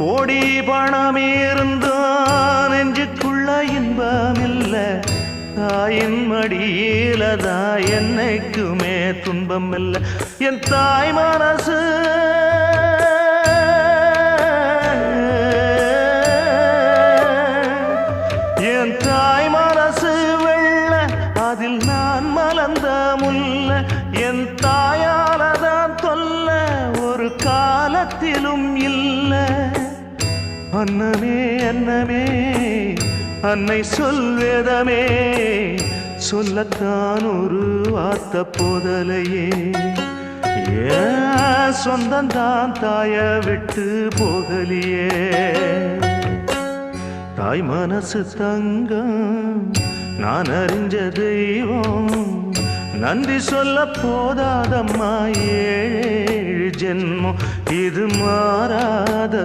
கோடி பணம் இருந்தான் நெஞ்சுக்குள்ள இன்பமில்ல தாயின் மடியிலதான் என்னைக்குமே துன்பம் இல்ல என் தாய் மனசு என் தாய் மனசு வெள்ள அதில் நான் மலர்ந்த முல்ல என் தாயாலதான் தொல்ல ஒரு காலத்திலும் இல்ல அன்னமே அன்னமே அன்னை சொல்வேதமே சொல்லத்தான் ஒரு வார்த்தை போதலையே ஏன் சொந்தந்தான் தாய விட்டு போகலியே தாய் மனசு தங்கம் நான் அறிஞ்ச தெய்வம் நன்றி சொல்ல போதாதம்மா ஏழு ஜென்மம் இது மாறாத